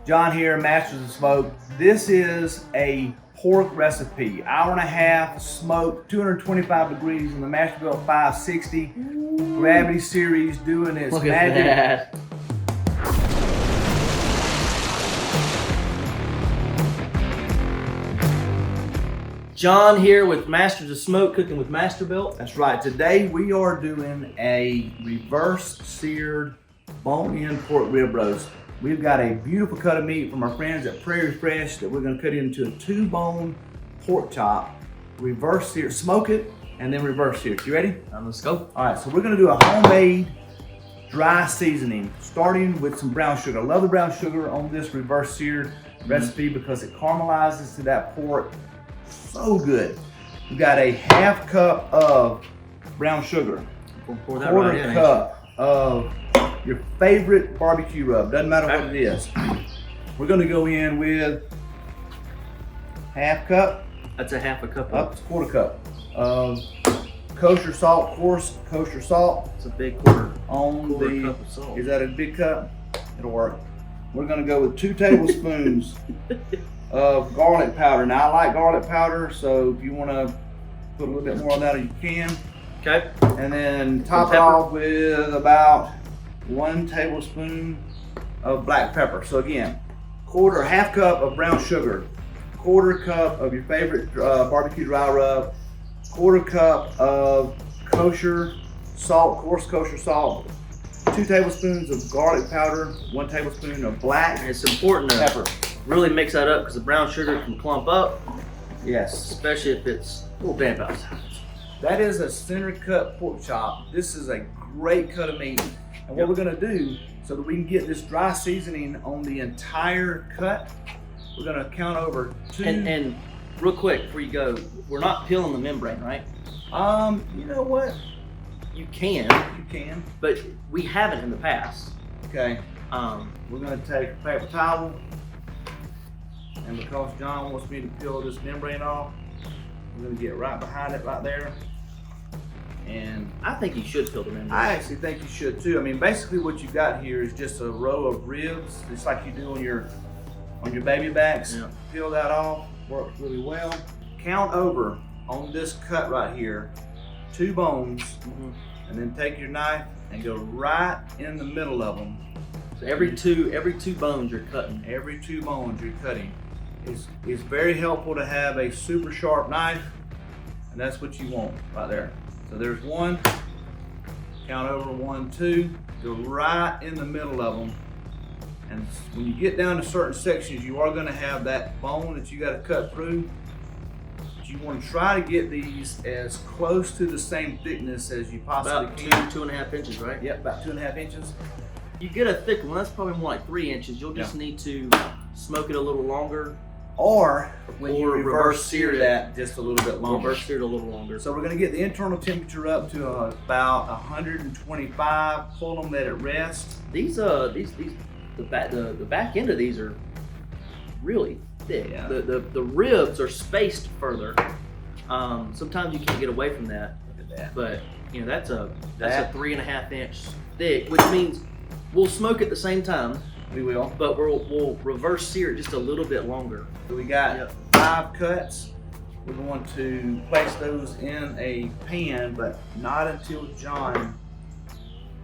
John here, Masters of Smoke. This is a pork recipe. Hour and a half smoked, 225 degrees in the Masterbuilt 560. Gravity series doing its magic. John here with Masters of Smoke, cooking with Masterbuilt. That's right. Today we are doing a reverse-seared bone-in pork rib roast. We've got a beautiful cut of meat from our friends at Prairie Fresh that we're going to cut into a 2-bone pork chop, reverse sear, smoke it, and then reverse sear. You ready? Let's go. All right, so we're going to do a homemade dry seasoning, starting with some brown sugar. I love the brown sugar on this reverse seared recipe because it caramelizes to that pork so good. We've got a half cup of brown sugar, quarter cup of your favorite barbecue rub, doesn't matter what it is. We're going to go in with half cup. That's a half a cup. Up to quarter cup of kosher salt, coarse kosher salt. It's a big quarter Cup of salt. Is that a big cup? It'll work. We're going to go with 2 tablespoons of garlic powder. Now I like garlic powder, so if you want to put a little bit more on that, you can. Okay. And then top it off with about 1 tablespoon of black pepper. So again, half cup of brown sugar, quarter cup of your favorite barbecue dry rub, quarter cup of kosher salt, coarse kosher salt, 2 tablespoons of garlic powder, 1 tablespoon of black And it's important to pepper. really mix that up because the brown sugar can clump up. Yes. Especially if it's a little damp outside. That is a center cut pork chop. This is a great cut of meat. And what we're gonna do, so that we can get this dry seasoning on the entire cut, we're gonna count over 2. And real quick before you go, we're not peeling the membrane, right? You know what? You can, You can. but we haven't in the past. Okay. We're gonna take a paper towel, and because John wants me to peel this membrane off, we're gonna get right behind it right there. And I think you should peel the membrane. I actually think you should too. I mean, basically what you've got here is just a row of ribs, just like you do on your baby backs. Yeah. Peel that off, works really well. Count over on this cut right here, 2 bones, and then take your knife and go right in the middle of them. So every two bones you're cutting. Every 2 bones you're cutting. It's very helpful to have a super sharp knife, and that's what you want right there. So there's 1, count over 1, 2, go right in the middle of them. And when you get down to certain sections, you are gonna have that bone that you gotta cut through. But you wanna try to get these as close to the same thickness as you possibly About can. 2.5 inches, right? Yep, about 2.5 inches. You get a thick one, that's probably more like 3 inches. You'll just need to smoke it a little longer. Or when you Or reverse sear that just a little bit longer. Reverse seared a little longer. So we're going to get the internal temperature up to about 125. Pull them, let it rest. The back end of these are really thick. Yeah. The ribs are spaced further. Sometimes you can't get away from that. Look at that. But you know that's a 3.5 inch thick, which means we'll smoke at the same time. We will. But we'll reverse sear it just a little bit longer. So we got 5 cuts. We're going to place those in a pan, but not until John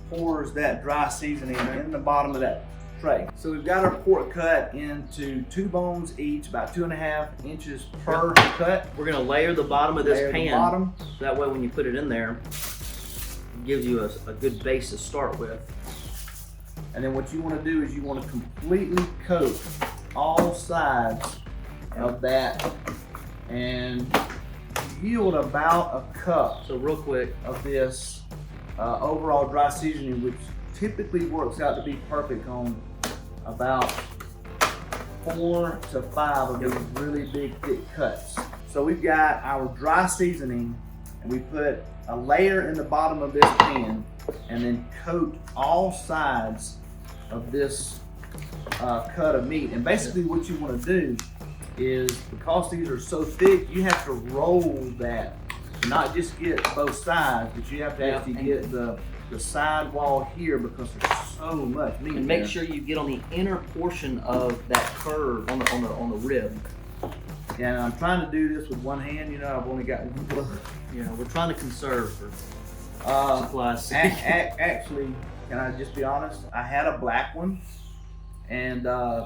pours that dry seasoning in the bottom of that tray. So we've got our pork cut into 2 bones each, about 2.5 inches per cut. We're gonna layer the bottom of this Layer the pan. bottom. So that way when you put it in there, it gives you a good base to start with. And then what you want to do is you want to completely coat all sides of that and yield about a cup So real quick, of this overall dry seasoning, which typically works out to be perfect on about 4 to 5 of these really big thick cuts. So we've got our dry seasoning, and we put a layer in the bottom of this pan and then coat all sides of this cut of meat. And basically what you want to do is, because these are so thick, you have to roll that, not just get both sides, but you have to actually get the the sidewall here because there's so much meat. And make sure you get on the inner portion of that curve on the rib. Yeah, and I'm trying to do this with one hand. You know, I've only got one glove. You know, we're trying to conserve for supplies. Actually, can I just be honest? I had a black one, and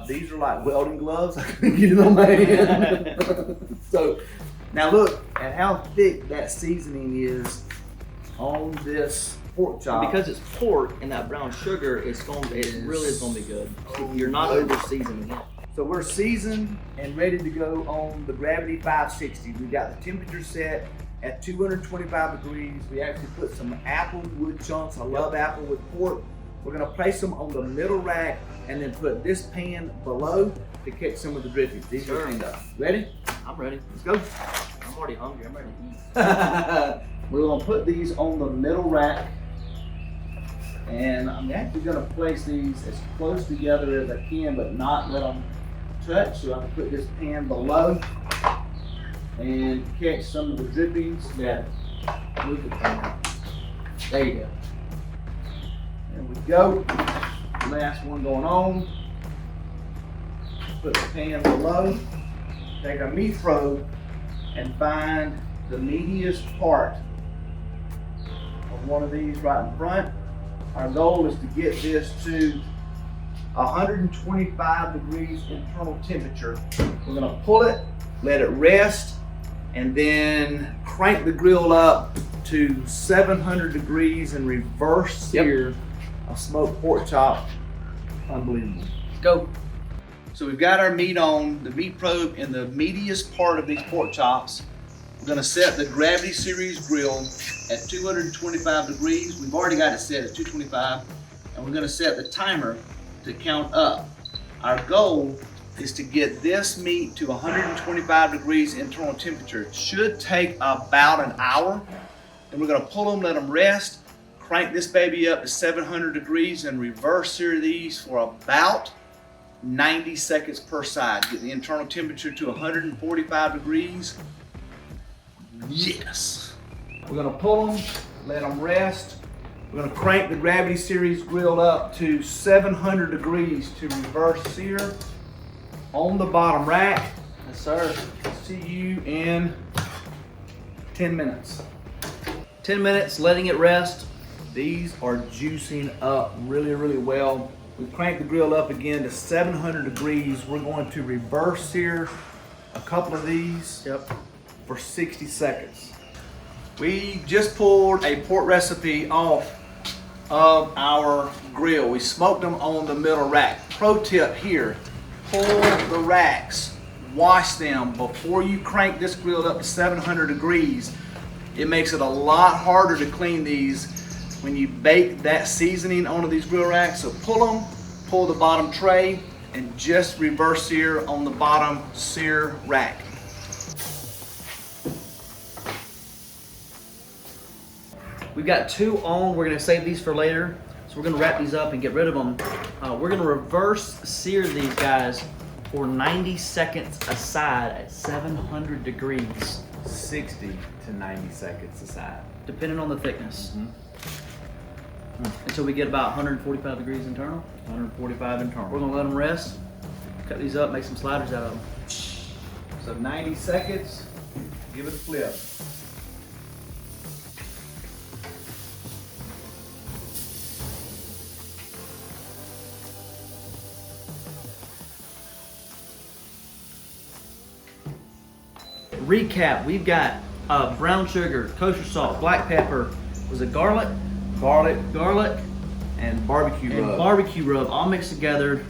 these are like welding gloves. I couldn't get it on my hand. So now look at how thick that seasoning is on this pork chop. And because it's pork and that brown sugar, it really is going to be good. You're not over seasoning it. So we're seasoned and ready to go on the Gravity 560. We got the temperature set at 225 degrees. We actually put some apple wood chunks. I love apple with pork. We're gonna place them on the middle rack and then put this pan below to catch some of the drippings. These are cleaned up. Ready? I'm ready. Let's go. I'm already hungry. I'm ready to eat. We're gonna put these on the middle rack. And I'm actually gonna place these as close together as I can, but not let them touch. So I can put this pan below and catch some of the drippings. Yeah. Move the pan. There you go. There we go. Last one going on. Put the pan below. Take our meat probe and find the meatiest part of one of these right in front. Our goal is to get this to 125 degrees internal temperature. We're gonna pull it, let it rest, and then crank the grill up to 700 degrees and reverse sear a smoked pork chop. Unbelievable. Let's go. So we've got our meat on the meat probe in the meatiest part of these pork chops. We're gonna set the Gravity Series grill at 225 degrees. We've already got it set at 225, and we're gonna set the timer to count up. Our goal is to get this meat to 125 degrees internal temperature. It should take about an hour. And we're gonna pull them, let them rest, crank this baby up to 700 degrees and reverse sear these for about 90 seconds per side. Get the internal temperature to 145 degrees. Yes. We're gonna pull them, let them rest. We're gonna crank the Gravity Series grill up to 700 degrees to reverse sear on the bottom rack. Yes, sir. See you in 10 minutes. 10 minutes, letting it rest. These are juicing up really, really well. We cranked the grill up again to 700 degrees. We're going to reverse sear a couple of these for 60 seconds. We just pulled a pork recipe off of our grill. We smoked them on the middle rack. Pro tip here, pull the racks, wash them before you crank this grill up to 700 degrees. It makes it a lot harder to clean these when you bake that seasoning onto these grill racks. So pull them, pull the bottom tray, and just reverse sear on the bottom sear rack. We've got two on. We're gonna save these for later. So we're gonna wrap these up and get rid of them. We're gonna reverse sear these guys for 90 seconds aside at 700 degrees. 60 to 90 seconds aside. Depending on the thickness. Until we get about 145 degrees internal. 145 internal. We're gonna let them rest, cut these up, make some sliders out of them. So 90 seconds, give it a flip. Recap, we've got brown sugar, kosher salt, black pepper, was it garlic, And barbecue and rub. barbecue rub all mixed together.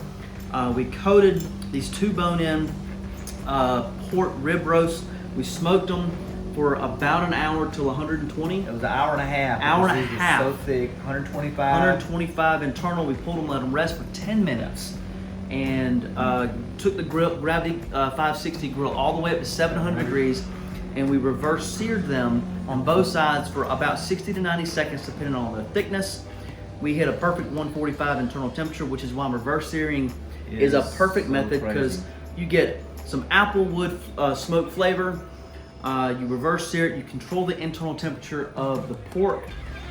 We coated these two bone-in pork rib roasts. We smoked them for about an hour till 120. It was an hour and a half. Hour and a These were half. So thick, 125. 125 internal. We pulled them, let them rest for 10 minutes, and took the Gravity 560 grill all the way up to 700 degrees, and we reverse seared them on both sides for about 60 to 90 seconds, depending on the thickness. We hit a perfect 145 internal temperature, which is why reverse searing is a perfect method, because you get some applewood smoke flavor. You reverse sear it, you control the internal temperature of the pork,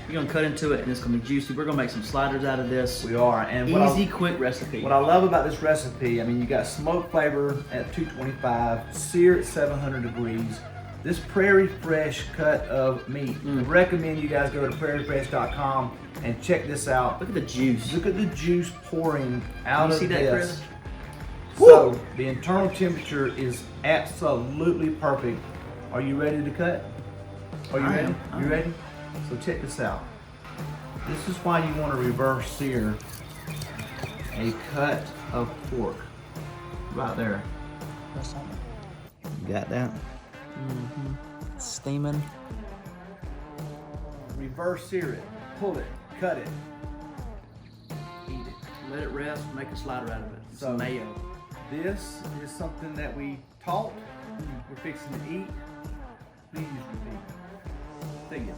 You're gonna cut into it, and it's gonna be juicy. We're gonna make some sliders out of this. We are, and Easy, quick recipe. what I love about this recipe, I mean, you got smoke flavor at 225, sear at 700 degrees. This Prairie Fresh cut of meat. I recommend you guys go to prairiefresh.com and check this out. Look at the juice. Look at the juice pouring out You of see that, this. Chris? So the internal temperature is absolutely perfect. Are you ready to cut? Are you I ready? am. I You am. ready? So check this out. This is why you want to reverse sear a cut of pork. Right there. You got that? Steaming. Reverse sear it. Pull it. Cut it. Eat it. Let it rest. Make a slider out of it. So- Some mayo. This is something that we taught. We're fixing to eat. Please repeat. Sing it.